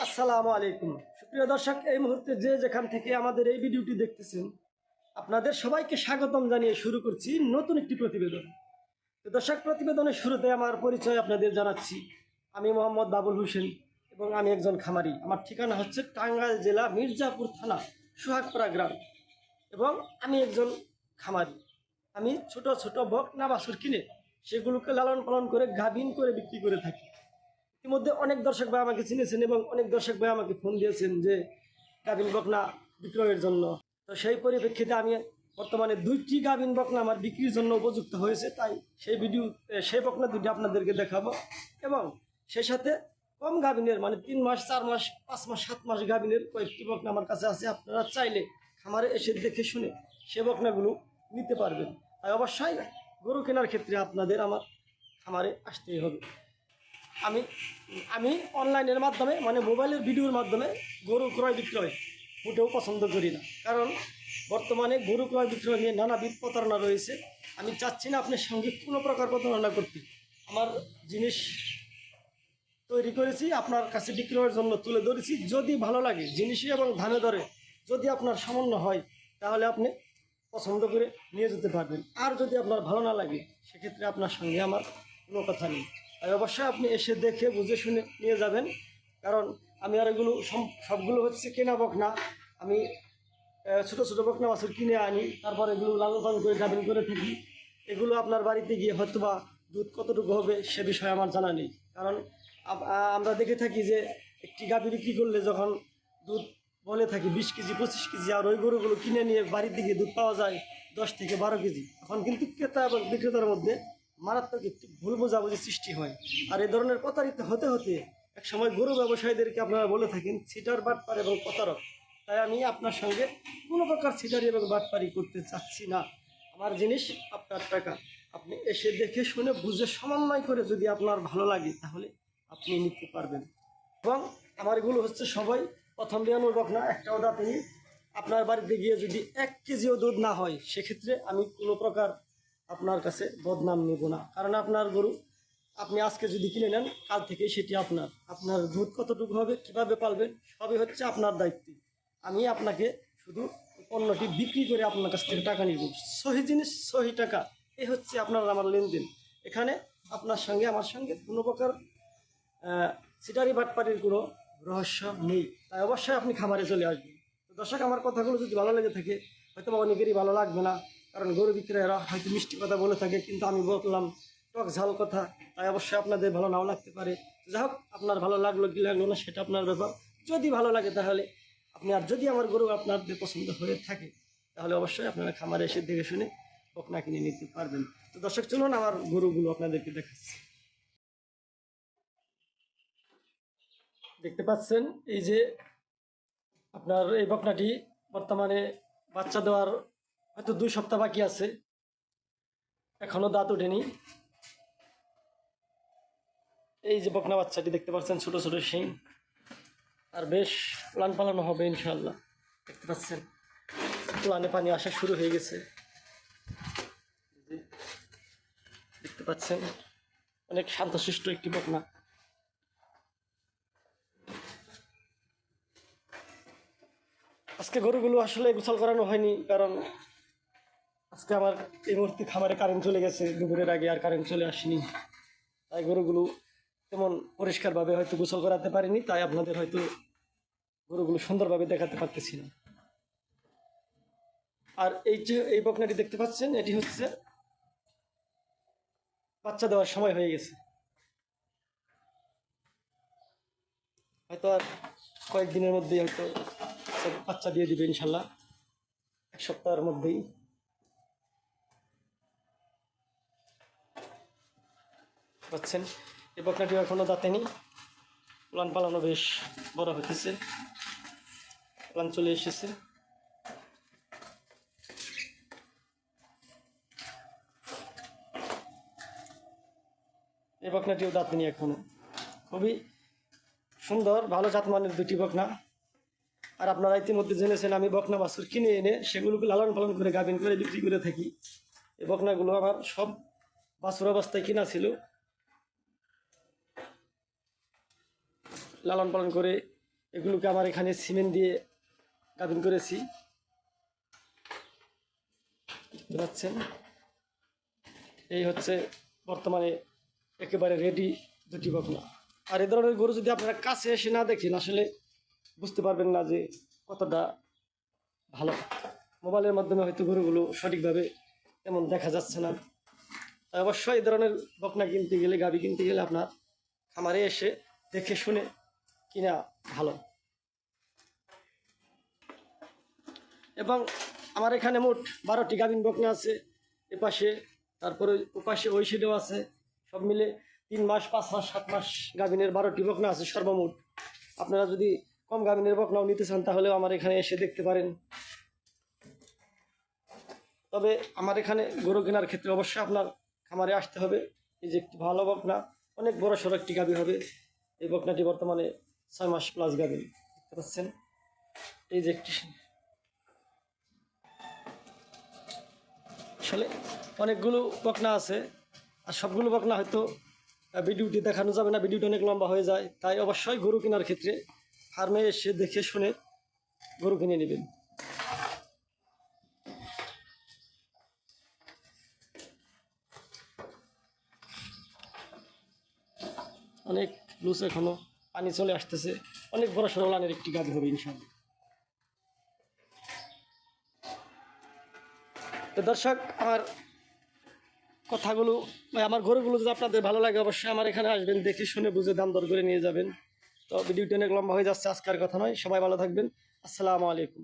আসসালামু আলাইকুম সুপ্রিয় দর্শক, এই মুহূর্তে যে যেখান থেকে আমাদের এই ভিডিওটি দেখতেছেন আপনাদের সবাইকে স্বাগতম জানিয়ে শুরু করছি নতুন একটি প্রতিবেদন। তো দর্শক, প্রতিবেদনের শুরুতে আমার পরিচয় আপনাদের জানাচ্ছি। আমি মোহাম্মদ বাবুল হোসেন এবং আমি একজন খামারি। আমার ঠিকানা হচ্ছে টাঙ্গাইল জেলা মির্জাপুর থানা সোহাগপাড়া গ্রাম এবং আমি একজন খামারি। আমি ছোট ছোট বকনা বাছুর কিনে সেগুলোকে লালন পালন করে গাভিন করে বিক্রি করে থাকি। ইতিমধ্যে অনেক দর্শক ভাই আমাকে চিনেছেন এবং অনেক দর্শক ভাই আমাকে ফোন দিয়েছেন যে গাভিন বকনা বিক্রয়ের জন্য। তো সেই পরিপ্রেক্ষিতে আমি বর্তমানে 2টি গাভিন বকনা আমার বিক্রির জন্য উপযুক্ত হয়েছে, তাই সেই বকনা দুটি আপনাদেরকে দেখাবো এবং সেই সাথে কম গাভিনের মানে 3 মাস 4 মাস 5 মাস 7 মাস গাভিনের কয়েকটি বকনা আমার কাছে আছে। আপনারা চাইলে খামারে এসে দেখে শুনে সে বকনাগুলো নিতে পারবেন। তাই অবশ্যই গরু কেনার ক্ষেত্রে আপনাদের আমার খামারে আসতেই হবে। আমি আমি অনলাইনের মাধ্যমে মানে মোবাইলের ভিডিওর মাধ্যমে গরু ক্রয় বিক্রয় মোটেও পছন্দ করি না, কারণ বর্তমানে গরু ক্রয় বিক্রয় নিয়ে নানাবিধ প্রতারণা রয়েছে। আমি চাচ্ছি না আপনার সঙ্গে কোনো প্রকার প্রতারণা করতে। আমার জিনিস তৈরি করেছি, আপনার কাছে বিক্রয়ের জন্য তুলে ধরেছি। যদি ভালো লাগে জিনিসই এবং ধানে ধরে যদি আপনার সামান্য হয় তাহলে আপনি পছন্দ করে নিয়ে যেতে পারবেন। আর যদি আপনার ভালো না লাগে সেক্ষেত্রে আপনার সঙ্গে আমার কোনো কথা নেই। তাই অবশ্যই আপনি এসে দেখে বুঝে শুনে নিয়ে যাবেন, কারণ আমি আর এগুলো সবগুলো হচ্ছে কেনা বকনা। আমি ছোটো ছোটো বকনা বাছুর কিনে আনি, তারপর এগুলো লালন পালন করে গাভিন করে থাকি। এগুলো আপনার বাড়িতে গিয়ে হয়তো বা দুধ কতটুকু হবে সে বিষয়ে আমার জানা নেই, কারণ আমরা দেখে থাকি যে একটি গাভি বিক্রি করলে যখন দুধ বলে থাকি 20 কেজি 25 কেজি, আর ওই গরুগুলো কিনে নিয়ে বাড়ির দিকে দুধ পাওয়া যায় 10 থেকে 12 কেজি, তখন কিন্তু ক্রেতা এবং বিক্রেতার মধ্যে মারাত্মক একটি ভুল বোঝাবুঝি সৃষ্টি হয়। আর এই ধরনের প্রতারিত হতে হতে এক সময় গরু ব্যবসায়ীদেরকে আপনারা বলে থাকেন ছিটার বাটপার এবং প্রতারক। তাই আমি আপনার সঙ্গে কোনো প্রকার ছিটারি এবং বাটপারি করতে চাচ্ছি না। আমার জিনিস আপনার টাকা, আপনি এসে দেখে শুনে বুঝে সমন্বয় করে যদি আপনার ভালো লাগে তাহলে আপনি নিতে পারবেন। এবং আমার এগুলো হচ্ছে সবাই প্রথম বিয়ানোর বকনা, একটাও দাঁতেনি। আপনার বাড়িতে গিয়ে যদি 1 কেজিও দুধ না হয় সেক্ষেত্রে আমি কোনো প্রকার আপনার কাছে বদনাম নেব না, কারণ আপনার গরু আপনি আজকে যদি কিনে নেন কাল থেকে সেটি আপনার দুধ কতটুকু হবে কীভাবে পালবেন সবই হচ্ছে আপনার দায়িত্ব। আমি আপনাকে শুধু পণ্যটি বিক্রি করে আপনার কাছ থেকে টাকা নিব, সহি জিনিস সহি টাকা, এই হচ্ছে আপনার আমার লেনদেন। এখানে আপনার সঙ্গে আমার সঙ্গে কোনো প্রকার সিটারি বাটপাটির কোনো রহস্য নেই। তাই অবশ্যই আপনি খামারে চলে আসবেন। তো দর্শক, আমার কথাগুলো যদি ভালো লেগে থাকে, হয়তো বা অনেকেরই ভালো লাগবে না, কারণ গরু বিক্রেতারা হয়তো মিষ্টি কথা বলে থাকে, কিন্তু আমি বললাম টক ঝাল কথা। তাই অবশ্যই আপনাদের ভালো নাও লাগতে পারে। যাই হোক, আপনার ভালো লাগলো কি লাগলো না সেটা আপনার ব্যাপার। যদি ভালো লাগে তাহলে আপনি, আর যদি আমার গরু আপনাদের পছন্দ হয়ে থাকে তাহলে অবশ্যই আপনারা খামারে এসে দেখে শুনে বকনা কিনে নিতে পারবেন। তো দর্শক, চলুন আমার গরুগুলো আপনাদেরকে দেখাচ্ছি। দেখতে পাচ্ছেন এই যে আপনার এই বকনাটি বর্তমানে বাচ্চা দেওয়ার হয়তো 2 সপ্তাহ বাকি আছে, এখনো দাঁত ওঠেনি। এই যে বকনা বাচ্চাটি দেখতে পাচ্ছেন, ছোট ছোট শিং, আর বেশ লান পালানো হবে ইনশাল্লাহ। দেখতে পাচ্ছেন লানে পানি আসা শুরু হয়ে গেছে। দেখতে পাচ্ছেন অনেক শান্তশিষ্ট একটি বকনা। আজকে গরুগুলো আসলে গোসল করানো হয়নি, কারণ আজকে আমার এই মুহূর্তে খামারে কারেন্ট চলে গেছে, দুপুরের আগে আর কারেন্ট চলে আসেনি। তাই গরুগুলো তেমন পরিষ্কারভাবে হয়তো গোসল করাতে পারিনি, তাই আপনাদের হয়তো গরুগুলো সুন্দরভাবে দেখাতে পারতেছি না। আর এই যে এই বকনাটি দেখতে পাচ্ছেন, এটি হচ্ছে বাচ্চা দেওয়ার সময় হয়ে গেছে। হয়তো আর কয়েকদিনের মধ্যেই হয়তো বাচ্চা দিয়ে দিবে ইনশাল্লাহ, 1 সপ্তাহের মধ্যেই। পাচ্ছেন এই বকনাটি এখনো দাঁতেনি, লান পালানো বেশ বড় হতেছে, লান চলে এসেছে। এই বকনাটিও দাঁতেনি এখনো, খুবই সুন্দর ভালো জাতমানের 2টি বকনা। আর আপনারা ইতিমধ্যে জেনেছেন আমি বকনা বাছুর কিনে এনে সেগুলোকে লালন পালন করে গাভিন করে বিক্রি করে থাকি। এই বকনাগুলো আমার সব বাছুর অবস্থায় কিনা ছিল, লালন পালন করে এগুলোকে আমার এখানে সিমেন্ট দিয়ে গাভিন করেছি, দেখতে পাচ্ছেন। এই হচ্ছে বর্তমানে একেবারে রেডি দুটি বকনা। আর এই ধরনের গরু যদি আপনারা কাছে এসে না দেখেন আসলে বুঝতে পারবেন না যে কতটা ভালো। মোবাইলের মাধ্যমে হয়তো গরুগুলো সঠিকভাবে তেমন দেখা যাচ্ছে না। তাই অবশ্যই এই ধরনের বকনা কিনতে গেলে, গাভী কিনতে গেলে আপনার খামারে এসে দেখে শুনে কিনা ভালো। এবং আমার এখানে মোট 12টি গাভীন বকনা আছে এপাশে, তারপরে ওপাশে ওই সাইডেও আছে। সব মিলে 3 মাস 5 মাস 7 মাস গাভীনের 12টি বকনা আছে সর্বমোট। আপনারা যদি কম গাভীনের বকনাও নিতে চান তাহলেও আমার এখানে এসে দেখতে পারেন। তবে আমার এখানে গরু কেনার ক্ষেত্রে অবশ্যই আপনার খামারে আসতে হবে। এই যে একটি ভালো বকনা, অনেক বড় সড়ো একটি গাভী হবে। এই বকনাটি বর্তমানে 6 মাস প্লাস গাভী, দেখতে পাচ্ছেন। এই যে একটি, আসলে অনেকগুলো বকনা আছে, আর সবগুলো বকনা হয়তো ভিডিওটি দেখানো যাবে না, ভিডিওটি অনেক লম্বা হয়ে যায়। তাই অবশ্যই গরু কেনার ক্ষেত্রে ফার্মে এসে দেখে শুনে গরু কিনে নেবেন। অনেক লুজ, এখনো পানি চলে আসতেছে। অনেক বড় সড়ো লাইনের একটি গাভী হবে ইনশাআল্লাহ। তো দর্শক, আমার কথাগুলো আমার গরুগুলো যদি আপনাদের ভালো লাগে অবশ্যই আমার এখানে আসবেন, দেখে শুনে বুঝে দাম দর করে নিয়ে যাবেন। তো ভিডিওটি অনেক লম্বা হয়ে যাচ্ছে, আজকের কথা নয়। সবাই ভালো থাকবেন। আসসালামু আলাইকুম।